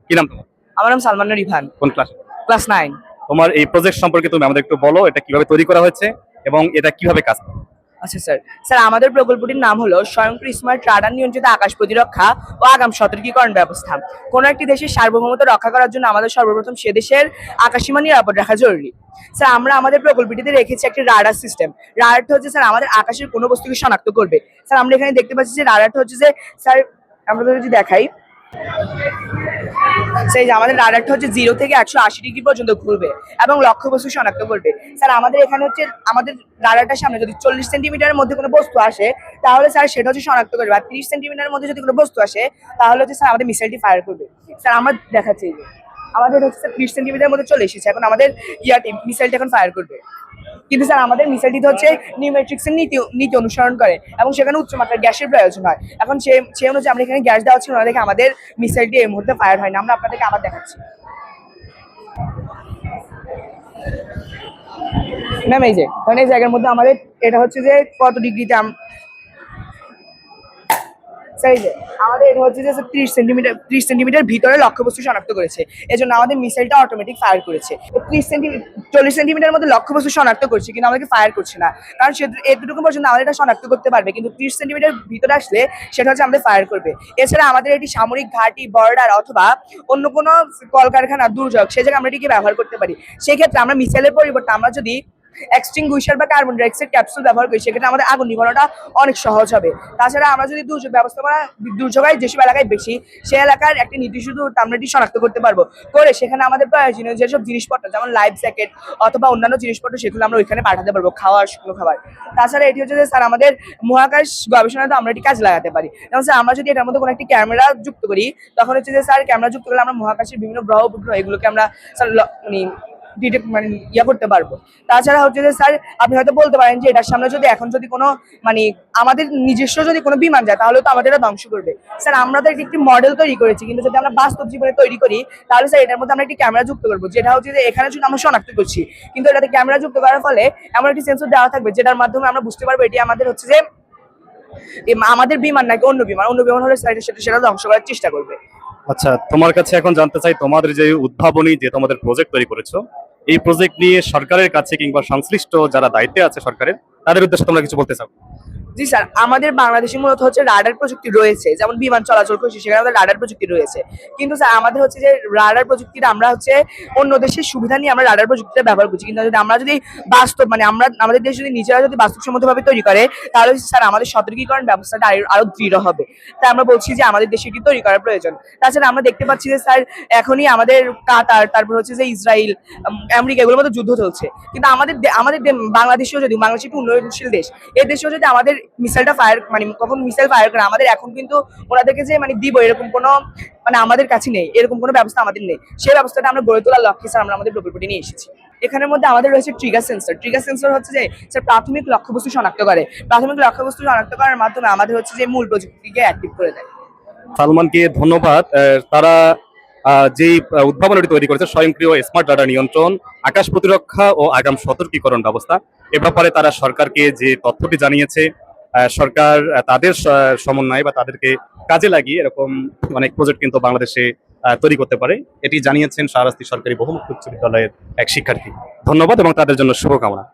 কি নাম তোমার? আমার নাম সালমান রিভান, কোন ক্লাস? ক্লাস 9। তোমার এই প্রজেক্ট সম্পর্কে তুমি আমাদের একটু বলো, এটা কিভাবে তৈরি করা হয়েছে এবং এটা কিভাবে কাজ করে? আচ্ছা স্যার, আমাদের প্রকল্পটির নাম হলো স্বয়ংক্রিয় স্মার্ট রাডার নিয়ন্ত্রিত আকাশ প্রতিরক্ষা ও আগাম সতর্কীকরণ ব্যবস্থা। কোনো একটি দেশের সার্বভৌমত্ব রক্ষা করার জন্য আমাদের সর্বপ্রথম সে দেশের আকাশসীমা নিরাপদ রাখা জরুরি। স্যার, আমরা আমাদের প্রকল্পটিতে রেখেছি একটি রাডার সিস্টেম। রাডারটা হচ্ছে স্যার আমাদের আকাশের কোনো বস্তুকে শনাক্ত করবে। স্যার, আমরা এখানে দেখতে পাচ্ছি যে রাডারটা হচ্ছে যে স্যার, আমরা যদি দেখাই, সেই যে আমাদের রাডারটা হচ্ছে 0 থেকে 180 ডিগ্রি পর্যন্ত ঘুরবে এবং লক্ষ্যবস্তু শনাক্ত করবে। স্যার, আমাদের এখানে হচ্ছে আমাদের রাডারটার সামনে যদি 40 সেন্টিমিটারের মধ্যে কোনো বস্তু আসে, তাহলে স্যার সেটা হচ্ছে শনাক্ত করবে। আর 30 সেন্টিমিটারের মধ্যে যদি কোনো বস্তু আসে, তাহলে হচ্ছে স্যার আমাদের মিসাইলটি ফায়ার করবে। স্যার, আমরা দেখাচ্ছি যে আমাদের হচ্ছে 30 সেন্টিমিটারের মধ্যে চলে এসেছে, এখন আমাদের মিসাইলটা এখন ফায়ার করবে। কিন্তু স্যার আমাদের মিসাইলটি হচ্ছে নিউমেট্রিক্সের নীতি অনুসরণ করে এবং সেখানে উচ্চমাত্রার গ্যাসের প্রয়োজন হয়। এখন সে অনুযায়ী আমরা এখানে গ্যাস দেওয়া ছিল না দেখে আমাদের মিসাইলটি এই মুহূর্তে ফায়ার হয় না। আমরা আপনাদেরকে আবার দেখাচ্ছি। ম্যাম, এই যে কারণ এই জায়গার মধ্যে আমাদের এটা হচ্ছে যে কত ডিগ্রিতে স্যার, এই যে আমাদের এটা হচ্ছে যে 30 সেন্টিমিটার ভিতরে লক্ষ্যবস্তু শনাক্ত করেছে। এজন্য আমাদের মিসাইলটা অটোমেটিক ফায়ার করেছে। 40 সেন্টিমিটার মধ্যে লক্ষ্যবস্তু শনাক্ত করছে কিন্তু আমাদেরকে ফায়ার করছে না, কারণ সে এতটুকু পর্যন্ত আমাদের এটা শনাক্ত করতে পারবে, কিন্তু 30 সেন্টিমিটার ভিতরে আসলে সেটা হচ্ছে আমাদের ফায়ার করবে। এছাড়া আমাদের এটি সামরিক ঘাঁটি, বর্ডার অথবা অন্য কোনো কলকারখানা, দুর্যোগ সে জায়গায় আমরা এটিকে ব্যবহার করতে পারি। সেক্ষেত্রে আমরা মিসাইলের পরিবর্তে আমরা যদি এক্সটিংগুইশার বা কার্বন ডাইঅক্সাইড ক্যাপসুল ব্যবহার করি, সেক্ষেত্রে আমাদের আগুন নিভানোটা অনেক সহজ হবে। তাছাড়া আমরা যদি দুর্যোগ ব্যবস্থাপনা, দুর্যোগায় যেসব এলাকায় বেশি, সেই এলাকার একটি নির্দিষ্ট দূরত্ব আমরা এটি শনাক্ত করতে পারবো। করে সেখানে আমাদের প্রয়োজনীয় যেসব জিনিসপত্র, যেমন লাইফ জ্যাকেট অথবা অন্যান্য জিনিসপত্র, সেগুলো আমরা ওইখানে পাঠাতে পারবো, খাওয়ার, শুকনো খাবার। তাছাড়া এটি হচ্ছে যে স্যার আমাদের মহাকাশ গবেষণাতে আমরা এটি কাজে লাগাতে পারি। যেমন স্যার আমরা যদি এটার মধ্যে কোনো একটি ক্যামেরা যুক্ত করি, তখন হচ্ছে যে স্যার ক্যামেরা যুক্ত করলে আমরা মহাকাশের বিভিন্ন গ্রহ উপগ্রহ এগুলোকে আমরা স্যার ডিটেক্ট করতে পারবো। তাছাড়া হচ্ছে যে স্যার আপনি হয়তো বলতে পারেন যে এটার সামনে যদি এখন যদি কোনো আমাদের নিজস্ব যদি কোনো বিমান যায়, তাহলে তো আমাদের এটা ধ্বংস করবে। স্যার, আমাদের একটি মডেল তৈরি করেছি, কিন্তু যদি আমরা বাস্তব জীবনে তৈরি করি, তাহলে স্যার এটার মধ্যে আমরা একটি ক্যামেরা যুক্ত করবো, যেটা হচ্ছে যে এখানে যদি আমরা শনাক্ত করছি, কিন্তু এটাতে ক্যামেরা যুক্ত করার ফলে এমন একটি সেন্সর দেওয়া থাকবে যেটার মাধ্যমে আমরা বুঝতে পারবো এটি আমাদের হচ্ছে যে আমাদের বিমান নাকি অন্য বিমান হলে সেটা ধ্বংস করার চেষ্টা করবে। আচ্ছা, তোমার কাছে এখন জানতে চাই, তোমাদের যে উদ্ভাবনী, যে তোমাদের প্রজেক্ট তৈরি করেছো, এই প্রজেক্ট নিয়ে সরকারের কাছে কিংবা সংশ্লিষ্ট যারা দায়িত্বে আছে সরকারের, তাদের উদ্দেশ্যে তোমরা কিছু বলতে চাও? জি স্যার, আমাদের বাংলাদেশে মূলত হচ্ছে রাডার প্রযুক্তি রয়েছে, যেমন বিমান চলাচল করছে সেখানে আমাদের রাডার প্রযুক্তি রয়েছে। কিন্তু স্যার আমাদের হচ্ছে যে রাডার প্রযুক্তিটা আমরা হচ্ছে অন্য দেশের সুবিধা নিয়ে আমরা রাডার প্রযুক্তিটা ব্যবহার করছি, কিন্তু আমরা যদি বাস্তব আমরা আমাদের দেশ যদি নিজেরা যদি বাস্তবসম্মতভাবে তৈরি করে, তাহলে স্যার আমাদের সতর্কীকরণ ব্যবস্থাটা আরো দৃঢ় হবে। তাই আমরা বলছি যে আমাদের দেশে এটি তৈরি করার প্রয়োজন। তাছাড়া আমরা দেখতে পাচ্ছি যে স্যার এখনই আমাদের কাতার, তারপর হচ্ছে যে ইসরায়েল, আমেরিকা, এগুলোর মধ্যে যুদ্ধ চলছে, কিন্তু আমাদের বাংলাদেশেও যদি, বাংলাদেশ একটি উন্নয়নশীল দেশ, এই দেশেও যদি আমাদের মিসাইলটা ফায়ার কখন মিসাইল ফায়ার করে, আমাদের এখন কিন্তু ওনাদেরকে যে দিব এরকম কোনো আমাদের কাছে নেই, এরকম কোনো ব্যবস্থা আমাদের নেই। সেই ব্যবস্থাটা আমরা গড়ে তোলার লক্ষ্যে স্যার আমরা আমাদের প্রকল্পটি নিয়ে এসেছি। এখানের মধ্যে আমাদের রয়েছে ট্রিগার সেন্সর হচ্ছে যে স্যার প্রাথমিক লক্ষ্যবস্তু শনাক্ত করে। প্রাথমিক লক্ষ্যবস্তু শনাক্ত করার মাধ্যমে আমাদের হচ্ছে যে মূল প্রযুক্তিকে অ্যাক্টিভ করে দেয়। সালমানকে ধন্যবাদ। তারা যেই উদ্ভাবনটি তৈরি করেছে, স্বয়ংক্রিয় স্মার্ট রাডার নিয়ন্ত্রণ, আকাশ প্রতিরক্ষা ও আগাম সতর্কীকরণ ব্যবস্থা, এ ব্যাপারে তারা সরকারকে যে তথ্যটি জানিয়েছে, সরকার তাদের সমন্বয় বা তাদেরকে কাজে লাগিয়ে এরকম অনেক প্রজেক্ট কিন্তু বাংলাদেশে তৈরি করতে পারে, এটি জানিয়েছেন শাহরাস্তি সরকারি বহুমুখী উচ্চ বিদ্যালয়ের এক শিক্ষার্থী। ধন্যবাদ এবং তাদের জন্য শুভকামনা।